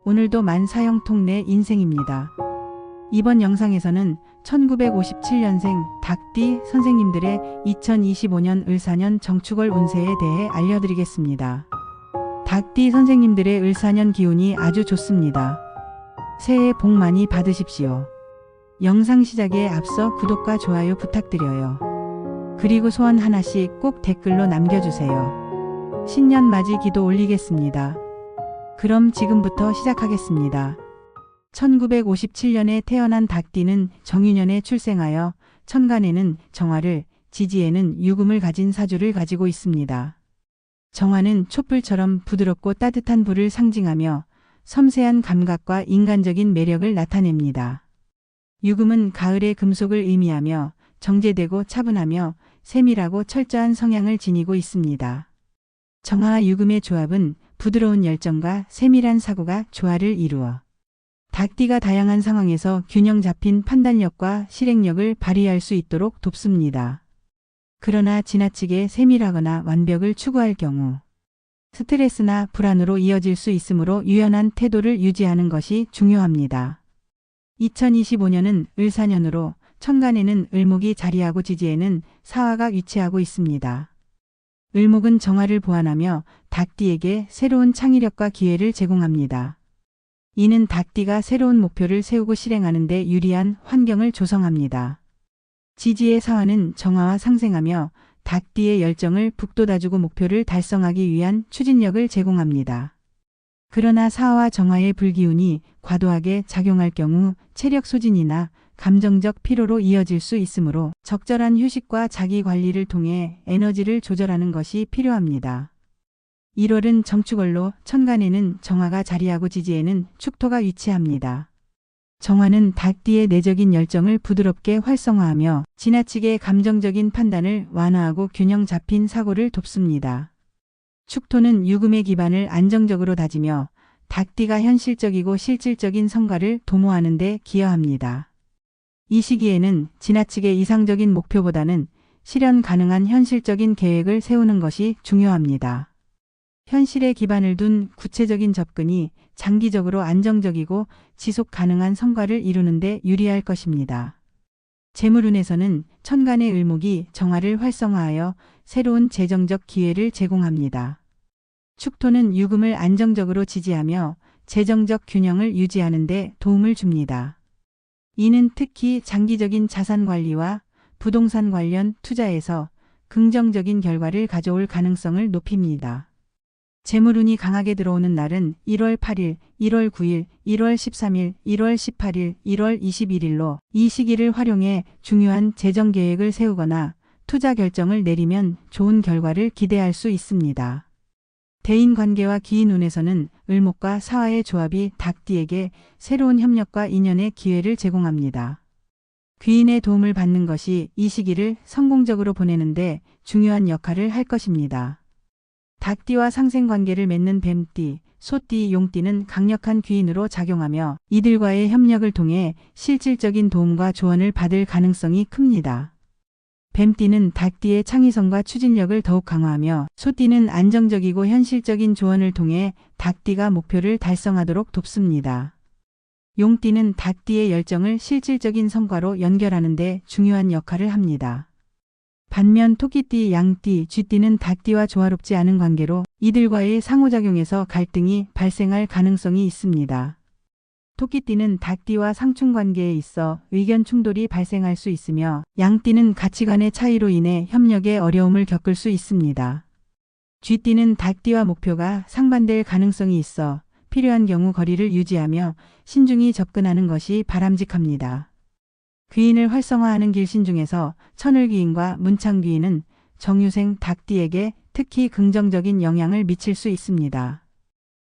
오늘도 만사형통 내 인생입니다. 이번 영상에서는 1957년생 닭띠 선생님들의 2025년 을사년 정축월 운세에 대해 알려드리겠습니다. 닭띠 선생님들의 을사년 기운이 아주 좋습니다. 새해 복 많이 받으십시오. 영상 시작에 앞서 구독과 좋아요 부탁드려요. 그리고 소원 하나씩 꼭 댓글로 남겨주세요. 신년 맞이 기도 올리겠습니다. 그럼 지금부터 시작하겠습니다. 1957년에 태어난 닭띠는 정유년에 출생하여 천간에는 정화를, 지지에는 유금을 가진 사주를 가지고 있습니다. 정화는 촛불처럼 부드럽고 따뜻한 불을 상징하며 섬세한 감각과 인간적인 매력을 나타냅니다. 유금은 가을의 금속을 의미하며 정제되고 차분하며 세밀하고 철저한 성향을 지니고 있습니다. 정화와 유금의 조합은 부드러운 열정과 세밀한 사고가 조화를 이루어 닭띠가 다양한 상황에서 균형 잡힌 판단력과 실행력을 발휘할 수 있도록 돕습니다. 그러나 지나치게 세밀하거나 완벽을 추구할 경우 스트레스나 불안으로 이어질 수 있으므로 유연한 태도를 유지하는 것이 중요합니다. 2025년은 을사년으로 천간에는 을목이 자리하고 지지에는 사화가 위치하고 있습니다. 을목은 정화를 보완하며 닭띠에게 새로운 창의력과 기회를 제공합니다. 이는 닭띠가 새로운 목표를 세우고 실행하는 데 유리한 환경을 조성합니다. 지지의 사화는 정화와 상생하며 닭띠의 열정을 북돋아주고 목표를 달성하기 위한 추진력을 제공합니다. 그러나 사화와 정화의 불기운이 과도하게 작용할 경우 체력 소진이나 감정적 피로로 이어질 수 있으므로 적절한 휴식과 자기 관리를 통해 에너지를 조절하는 것이 필요합니다. 1월은 정축월로 천간에는 정화가 자리하고 지지에는 축토가 위치합니다. 정화는 닭띠의 내적인 열정을 부드럽게 활성화하며 지나치게 감정적인 판단을 완화하고 균형 잡힌 사고를 돕습니다. 축토는 유금의 기반을 안정적으로 다지며 닭띠가 현실적이고 실질적인 성과를 도모하는 데 기여합니다. 이 시기에는 지나치게 이상적인 목표보다는 실현 가능한 현실적인 계획을 세우는 것이 중요합니다. 현실에 기반을 둔 구체적인 접근이 장기적으로 안정적이고 지속 가능한 성과를 이루는 데 유리할 것입니다. 재물운에서는 천간의 을목이 정화를 활성화하여 새로운 재정적 기회를 제공합니다. 축토는 유금을 안정적으로 지지하며 재정적 균형을 유지하는 데 도움을 줍니다. 이는 특히 장기적인 자산 관리와 부동산 관련 투자에서 긍정적인 결과를 가져올 가능성을 높입니다. 재물운이 강하게 들어오는 날은 1월 8일, 1월 9일, 1월 13일, 1월 18일, 1월 21일로 이 시기를 활용해 중요한 재정 계획을 세우거나 투자 결정을 내리면 좋은 결과를 기대할 수 있습니다. 대인관계와 기인운에서는 을목과 사화의 조합이 닭띠에게 새로운 협력과 인연의 기회를 제공합니다. 귀인의 도움을 받는 것이 이 시기를 성공적으로 보내는데 중요한 역할을 할 것입니다. 닭띠와 상생관계를 맺는 뱀띠, 소띠, 용띠는 강력한 귀인으로 작용하며 이들과의 협력을 통해 실질적인 도움과 조언을 받을 가능성이 큽니다. 뱀띠는 닭띠의 창의성과 추진력을 더욱 강화하며 소띠는 안정적이고 현실적인 조언을 통해 닭띠가 목표를 달성하도록 돕습니다. 용띠는 닭띠의 열정을 실질적인 성과로 연결하는 데 중요한 역할을 합니다. 반면 토끼띠, 양띠, 쥐띠는 닭띠와 조화롭지 않은 관계로 이들과의 상호작용에서 갈등이 발생할 가능성이 있습니다. 토끼띠는 닭띠와 상충관계에 있어 의견 충돌이 발생할 수 있으며 양띠는 가치관의 차이로 인해 협력에 어려움을 겪을 수 있습니다. 쥐띠는 닭띠와 목표가 상반될 가능성이 있어 필요한 경우 거리를 유지하며 신중히 접근하는 것이 바람직합니다. 귀인을 활성화하는 길신 중에서 천을귀인과 문창귀인은 정유생 닭띠에게 특히 긍정적인 영향을 미칠 수 있습니다.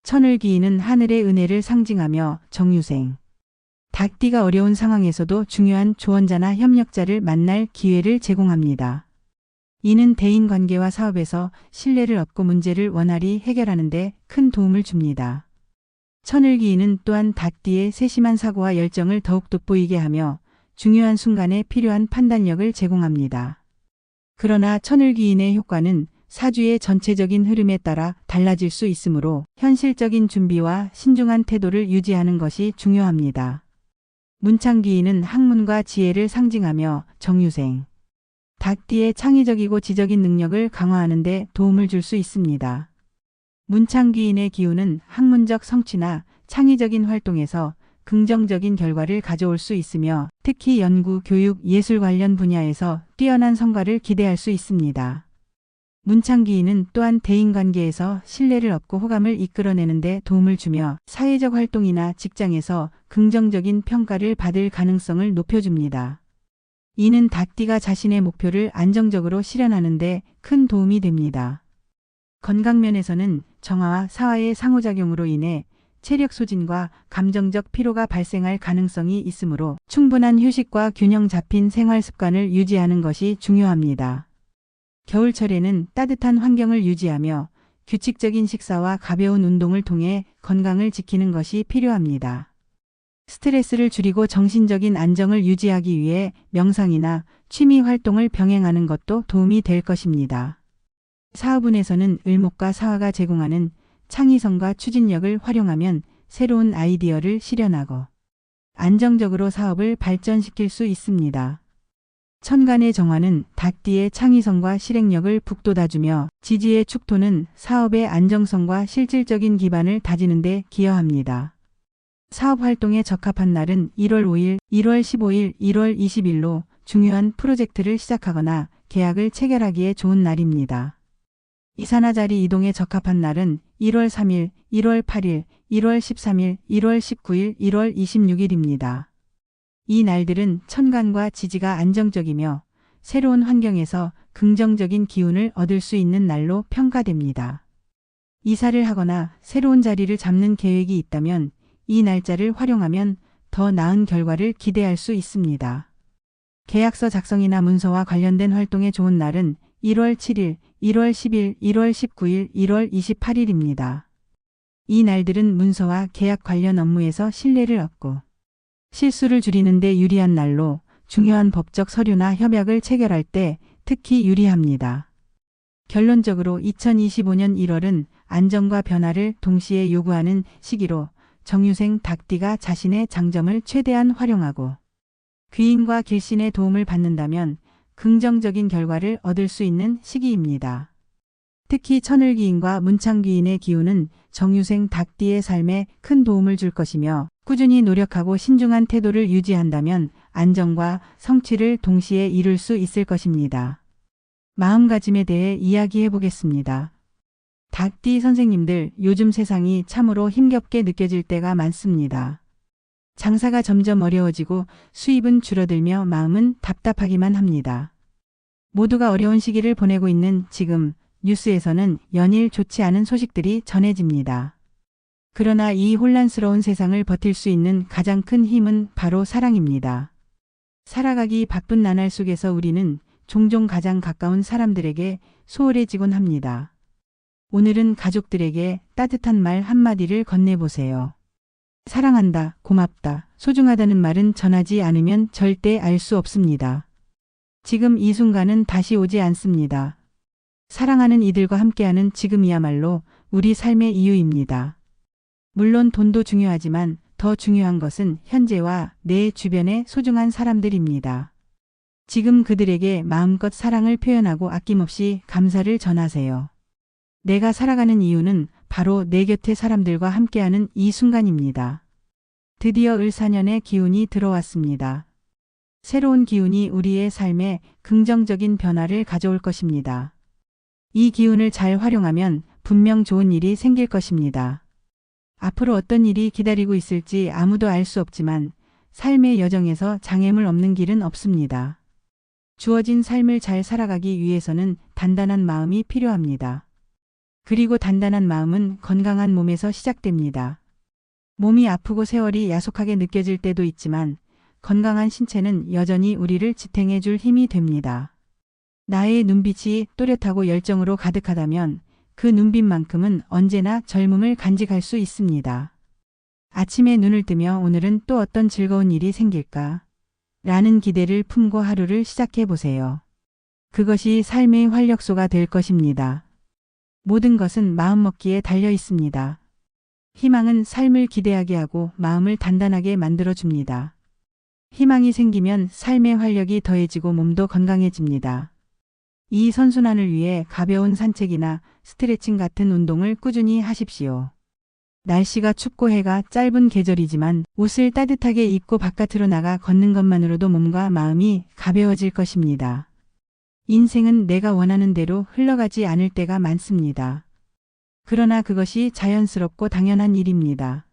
천을귀인은 하늘의 은혜를 상징하며 정유생 닭띠가 어려운 상황에서도 중요한 조언자나 협력자를 만날 기회를 제공합니다. 이는 대인관계와 사업에서 신뢰를 얻고 문제를 원활히 해결하는 데 큰 도움을 줍니다. 천을귀인은 또한 닭띠의 세심한 사고와 열정을 더욱 돋보이게 하며 중요한 순간에 필요한 판단력을 제공합니다. 그러나 천을귀인의 효과는 사주의 전체적인 흐름에 따라 달라질 수 있으므로 현실적인 준비와 신중한 태도를 유지하는 것이 중요합니다. 문창기인은 학문과 지혜를 상징하며 정유생, 닭띠의 창의적이고 지적인 능력을 강화하는 데 도움을 줄 수 있습니다. 문창기인의 기운은 학문적 성취나 창의적인 활동에서 긍정적인 결과를 가져올 수 있으며 특히 연구, 교육, 예술 관련 분야에서 뛰어난 성과를 기대할 수 있습니다. 문창기인은 또한 대인관계에서 신뢰를 얻고 호감을 이끌어내는 데 도움을 주며 사회적 활동이나 직장에서 긍정적인 평가를 받을 가능성을 높여줍니다. 이는 닭띠가 자신의 목표를 안정적으로 실현하는 데 큰 도움이 됩니다. 건강면에서는 정화와 사화의 상호작용으로 인해 체력 소진과 감정적 피로가 발생할 가능성이 있으므로 충분한 휴식과 균형 잡힌 생활 습관을 유지하는 것이 중요합니다. 겨울철에는 따뜻한 환경을 유지하며 규칙적인 식사와 가벼운 운동을 통해 건강을 지키는 것이 필요합니다. 스트레스를 줄이고 정신적인 안정을 유지하기 위해 명상이나 취미 활동을 병행하는 것도 도움이 될 것입니다. 사업운에서는 을목과 사화가 제공하는 창의성과 추진력을 활용하면 새로운 아이디어를 실현하고 안정적으로 사업을 발전시킬 수 있습니다. 천간의 정화는 닭띠의 창의성과 실행력을 북돋아주며 지지의 축토는 사업의 안정성과 실질적인 기반을 다지는 데 기여합니다. 사업 활동에 적합한 날은 1월 5일, 1월 15일, 1월 20일로 중요한 프로젝트를 시작하거나 계약을 체결하기에 좋은 날입니다. 이사나 자리 이동에 적합한 날은 1월 3일, 1월 8일, 1월 13일, 1월 19일, 1월 26일입니다. 이 날들은 천간과 지지가 안정적이며 새로운 환경에서 긍정적인 기운을 얻을 수 있는 날로 평가됩니다. 이사를 하거나 새로운 자리를 잡는 계획이 있다면 이 날짜를 활용하면 더 나은 결과를 기대할 수 있습니다. 계약서 작성이나 문서와 관련된 활동에 좋은 날은 1월 7일, 1월 10일, 1월 19일, 1월 28일입니다. 이 날들은 문서와 계약 관련 업무에서 신뢰를 얻고 실수를 줄이는 데 유리한 날로 중요한 법적 서류나 협약을 체결할 때 특히 유리합니다. 결론적으로 2025년 1월은 안정과 변화를 동시에 요구하는 시기로 정유생 닭띠가 자신의 장점을 최대한 활용하고 귀인과 길신의 도움을 받는다면 긍정적인 결과를 얻을 수 있는 시기입니다. 특히 천을기인과 문창기인의 기운은 정유생 닭띠의 삶에 큰 도움을 줄 것이며 꾸준히 노력하고 신중한 태도를 유지한다면 안정과 성취를 동시에 이룰 수 있을 것입니다. 마음가짐에 대해 이야기해 보겠습니다. 닭띠 선생님들, 요즘 세상이 참으로 힘겹게 느껴질 때가 많습니다. 장사가 점점 어려워지고 수입은 줄어들며 마음은 답답하기만 합니다. 모두가 어려운 시기를 보내고 있는 지금 뉴스에서는 연일 좋지 않은 소식들이 전해집니다. 그러나 이 혼란스러운 세상을 버틸 수 있는 가장 큰 힘은 바로 사랑입니다. 살아가기 바쁜 나날 속에서 우리는 종종 가장 가까운 사람들에게 소홀해지곤 합니다. 오늘은 가족들에게 따뜻한 말 한마디를 건네보세요. 사랑한다, 고맙다, 소중하다는 말은 전하지 않으면 절대 알 수 없습니다. 지금 이 순간은 다시 오지 않습니다. 사랑하는 이들과 함께하는 지금이야말로 우리 삶의 이유입니다. 물론 돈도 중요하지만 더 중요한 것은 현재와 내 주변의 소중한 사람들입니다. 지금 그들에게 마음껏 사랑을 표현하고 아낌없이 감사를 전하세요. 내가 살아가는 이유는 바로 내 곁의 사람들과 함께하는 이 순간입니다. 드디어 을사년의 기운이 들어왔습니다. 새로운 기운이 우리의 삶에 긍정적인 변화를 가져올 것입니다. 이 기운을 잘 활용하면 분명 좋은 일이 생길 것입니다. 앞으로 어떤 일이 기다리고 있을지 아무도 알 수 없지만 삶의 여정에서 장애물 없는 길은 없습니다. 주어진 삶을 잘 살아가기 위해서는 단단한 마음이 필요합니다. 그리고 단단한 마음은 건강한 몸에서 시작됩니다. 몸이 아프고 세월이 야속하게 느껴질 때도 있지만 건강한 신체는 여전히 우리를 지탱해 줄 힘이 됩니다. 나의 눈빛이 또렷하고 열정으로 가득하다면 그 눈빛만큼은 언제나 젊음을 간직할 수 있습니다. 아침에 눈을 뜨며 오늘은 또 어떤 즐거운 일이 생길까? 라는 기대를 품고 하루를 시작해 보세요. 그것이 삶의 활력소가 될 것입니다. 모든 것은 마음먹기에 달려 있습니다. 희망은 삶을 기대하게 하고 마음을 단단하게 만들어 줍니다. 희망이 생기면 삶의 활력이 더해지고 몸도 건강해집니다. 이 선순환을 위해 가벼운 산책이나 스트레칭 같은 운동을 꾸준히 하십시오. 날씨가 춥고 해가 짧은 계절이지만 옷을 따뜻하게 입고 바깥으로 나가 걷는 것만으로도 몸과 마음이 가벼워질 것입니다. 인생은 내가 원하는 대로 흘러가지 않을 때가 많습니다. 그러나 그것이 자연스럽고 당연한 일입니다.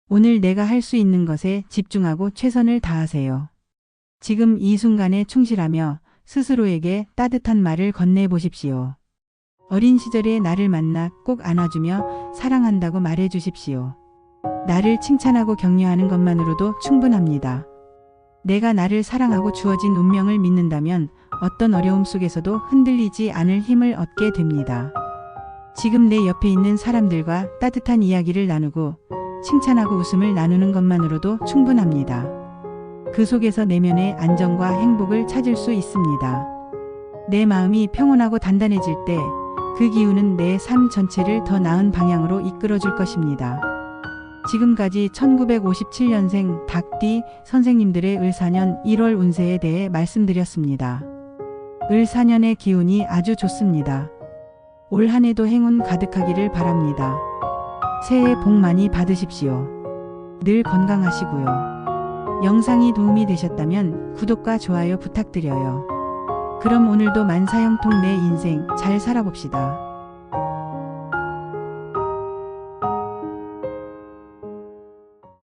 오늘 내가 할 수 있는 것에 집중하고 최선을 다하세요. 지금 이 순간에 충실하며 스스로에게 따뜻한 말을 건네보십시오. 어린 시절의 나를 만나 꼭 안아주며 사랑한다고 말해 주십시오. 나를 칭찬하고 격려하는 것만으로도 충분합니다. 내가 나를 사랑하고 주어진 운명을 믿는다면 어떤 어려움 속에서도 흔들리지 않을 힘을 얻게 됩니다. 지금 내 옆에 있는 사람들과 따뜻한 이야기를 나누고 칭찬하고 웃음을 나누는 것만으로도 충분합니다. 그 속에서 내면의 안정과 행복을 찾을 수 있습니다. 내 마음이 평온하고 단단해질 때 그 기운은 내 삶 전체를 더 나은 방향으로 이끌어 줄 것입니다. 지금까지 1957년생 닭띠 선생님들의 을사년 1월 운세에 대해 말씀드렸습니다. 을사년의 기운이 아주 좋습니다. 올 한 해도 행운 가득하기를 바랍니다. 새해 복 많이 받으십시오. 늘 건강하시고요. 영상이 도움이 되셨다면 구독과 좋아요 부탁드려요. 그럼 오늘도 만사형통 내 인생 잘 살아봅시다.